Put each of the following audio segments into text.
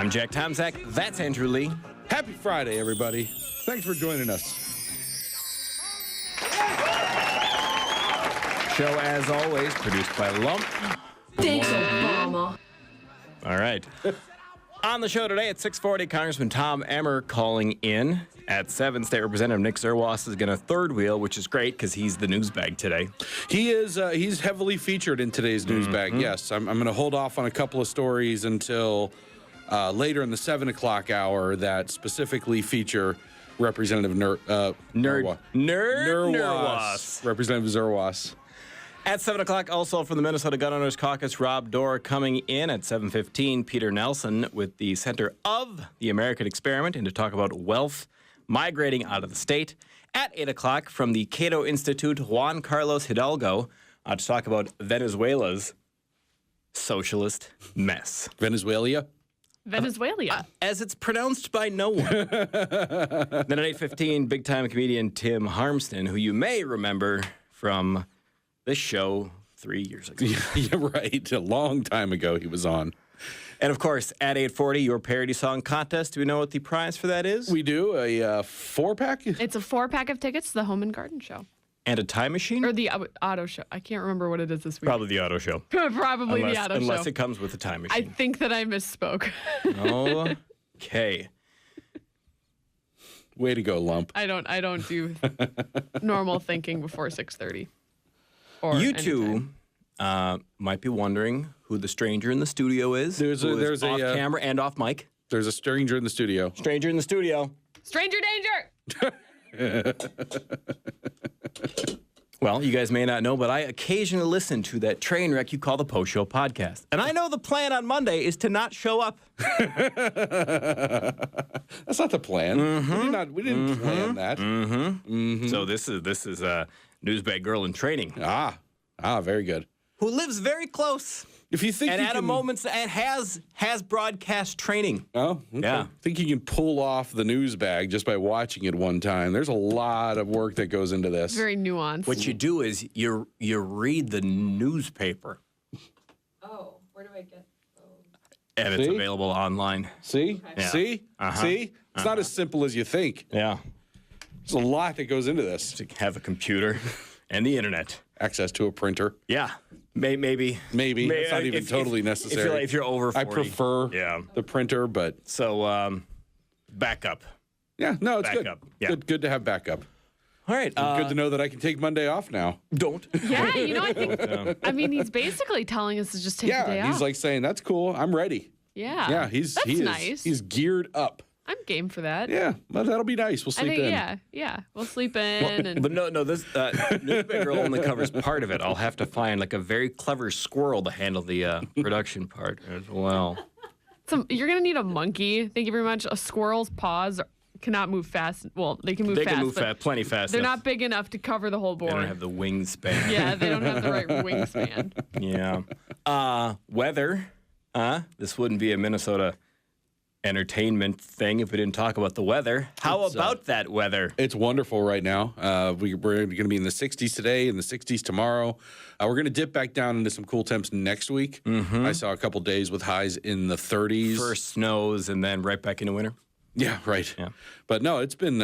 I'm Jack Tomczak. That's Andrew Lee. Happy Friday, everybody. Thanks for joining us. Show, as always, produced by Lump. Thanks, Obama. All right. On the show today at 6:40, Congressman Tom Emmer calling in. At 7, State Representative Nick Zerwas is going to third wheel, which is great because he's the news bag today. He is. He's heavily featured in today's news bag. Yes, I'm going to hold off on a couple of stories until later in the 7 o'clock hour that specifically feature Representative Nerwas. Representative Zerwas. At 7 o'clock, also from the Minnesota Gun Owners Caucus, Rob Dorr coming in at 7:15. Peter Nelson with the Center of the American Experiment and to talk about wealth migrating out of the state. At 8 o'clock, from the Cato Institute, Juan Carlos Hidalgo to talk about Venezuela's socialist mess. Venezuela? As it's pronounced by no one. Then at 8:15, big-time comedian Tim Harmston, who you may remember from this show 3 years ago. Yeah, right. A long time ago he was on. And, of course, at 8:40, your parody song contest. Do we know what the prize for that is? We do a 4-pack? It's a 4-pack of tickets to the Home and Garden Show. And a time machine? Or the auto show. I can't remember what it is this week. Probably the auto show. Probably the auto show. Unless it comes with a time I machine. think that I misspoke. Okay. Way to go, Lump. I don't do normal thinking before 6:30. You two might be wondering who the stranger in the studio is. There's off a camera and off mic. There's a stranger in the studio. Stranger in the studio. Stranger danger! Well, you guys may not know, but I occasionally listen to that train wreck you call the Post Show podcast. And I know the plan on Monday is to not show up. That's not the plan. We didn't plan that. So this is a newsbag girl in training. Ah, very good. Who lives very close. If you think And you at a can, moment and has broadcast training. Oh, okay. Yeah. Think you can pull off the news bag just by watching it one time. There's a lot of work that goes into this. Very nuanced. What you do is you read the newspaper. Oh, where do I get those? And it's See? available online. See? Yeah. See? See? It's not as simple as you think. Yeah. There's a lot that goes into this. To have a computer and the internet. Access to a printer. Yeah. Maybe. Maybe. It's not even totally necessary. If you're over 40. I prefer the printer, but... So, backup. Yeah, no, it's good. Backup. Yeah. Good to have backup. All right. Good to know that I can take Monday off now. Don't. Yeah, I think, he's basically telling us to just take the day off. He's like saying, that's cool. I'm ready. Yeah. Yeah, That's nice. He's geared up. I'm game for that. Yeah, well, that'll be nice. We'll sleep in. Yeah. We'll sleep in. But no, this newspaper girl only covers part of it. I'll have to find like a very clever squirrel to handle the production part as well. So you're going to need a monkey. Thank you very much. A squirrel's paws cannot move fast. Well, they can move fast. They can move but plenty fast. They're not big enough to cover the whole board. They don't have the wingspan. Yeah, they don't have the right wingspan. Yeah. Weather. This wouldn't be a Minnesota entertainment thing if we didn't talk about the weather. How about that weather? It's wonderful right now. We're going to be in the 60s today and the 60s tomorrow. We're going to dip back down into some cool temps next week. I saw a couple days with highs in the 30s. First snows and then right back into winter. Yeah, right. Yeah. But no, it's been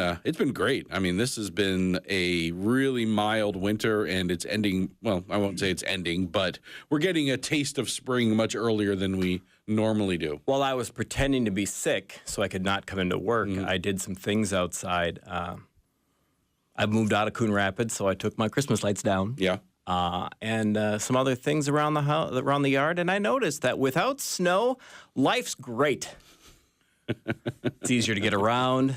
great. I mean, this has been a really mild winter, and it's ending. Well, I won't say it's ending, but we're getting a taste of spring much earlier than we normally do. While I was pretending to be sick so I could not come into work, I did some things outside. I moved out of Coon Rapids, so I took my Christmas lights down. Yeah. And some other things around the house, around the yard, and I noticed that without snow, life's great. It's easier to get around.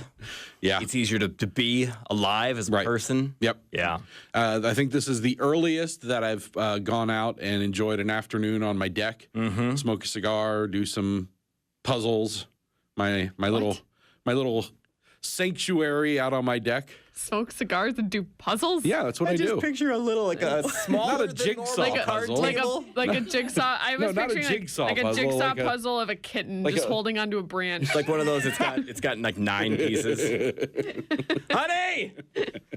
Yeah. It's easier to be alive as a person. Yep. Yeah. I think this is the earliest that I've gone out and enjoyed an afternoon on my deck, smoke a cigar, do some puzzles. My little sanctuary out on my deck. Smoke cigars and do puzzles? Yeah, that's what I do. I just picture a little, like a smaller Not a jigsaw puzzle. Like a jigsaw. I was not a picturing jigsaw like a puzzle, jigsaw like a- puzzle of a kitten like just a- holding onto a branch. Like one of those, it's got like 9 pieces. Honey,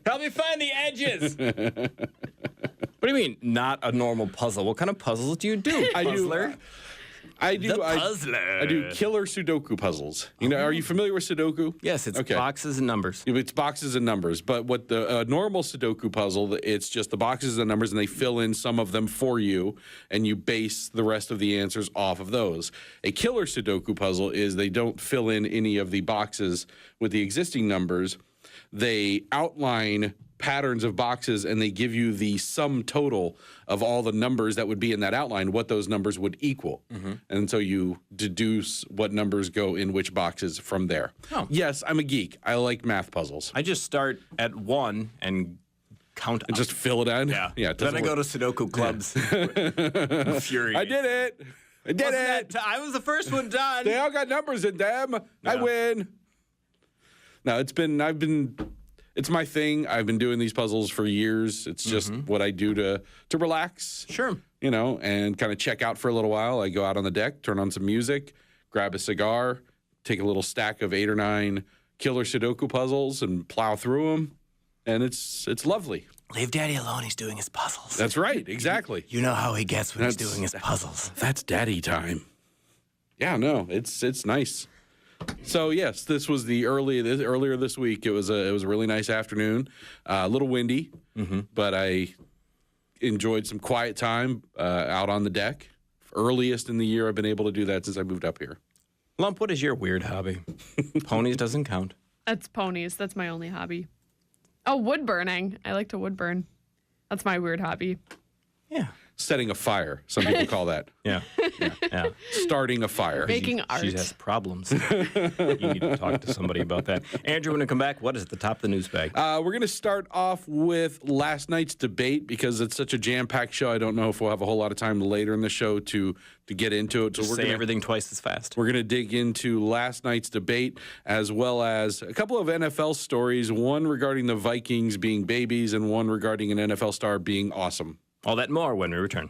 help me find the edges. What do you mean, not a normal puzzle? What kind of puzzles do you do, puzzler? I do. The I puzzler. do killer Sudoku puzzles. You know, are you familiar with Sudoku? Yes, it's Okay. boxes and numbers. It's boxes and numbers. But what the normal Sudoku puzzle, it's just the boxes and numbers, and they fill in some of them for you, and you base the rest of the answers off of those. A killer Sudoku puzzle is they don't fill in any of the boxes with the existing numbers. They outline patterns of boxes and they give you the sum total of all the numbers that would be in that outline, what those numbers would equal. And so you deduce what numbers go in which boxes from there. Oh. Yes, I'm a geek. I like math puzzles. I just start at 1 and count up. Just fill it in. Yeah. Yeah. It Then doesn't I go work. to Sudoku clubs. Infuriating. I did it. I did it. I was the first one done. They all got numbers in them. I win. No, it's my thing. I've been doing these puzzles for years. It's just what I do to relax. Sure. You know, and kind of check out for a little while. I go out on the deck, turn on some music, grab a cigar, take a little stack of 8 or 9 killer Sudoku puzzles and plow through them. And it's lovely. Leave Daddy alone. He's doing his puzzles. That's right. Exactly. You know how he gets when he's That's- doing his puzzles. That's daddy time. Yeah, no, it's nice. So yes, this was earlier this week. It was a really nice afternoon, a little windy, but I enjoyed some quiet time out on the deck. Earliest in the year I've been able to do that since I moved up here. Lump, what is your weird hobby? Ponies doesn't count. That's ponies. That's my only hobby. Oh, wood burning. I like to wood burn. That's my weird hobby. Yeah. Setting a fire, some people call that. Yeah. Yeah. Starting a fire. Making art. She has problems. You need to talk to somebody about that. Andrew, when we come back, what is at the top of the news bag? We're going to start off with last night's debate because it's such a jam-packed show. I don't know if we'll have a whole lot of time later in the show to get into it. So Just say everything twice as fast. We're going to dig into last night's debate as well as a couple of NFL stories, one regarding the Vikings being babies and one regarding an NFL star being awesome. All that and more when we return.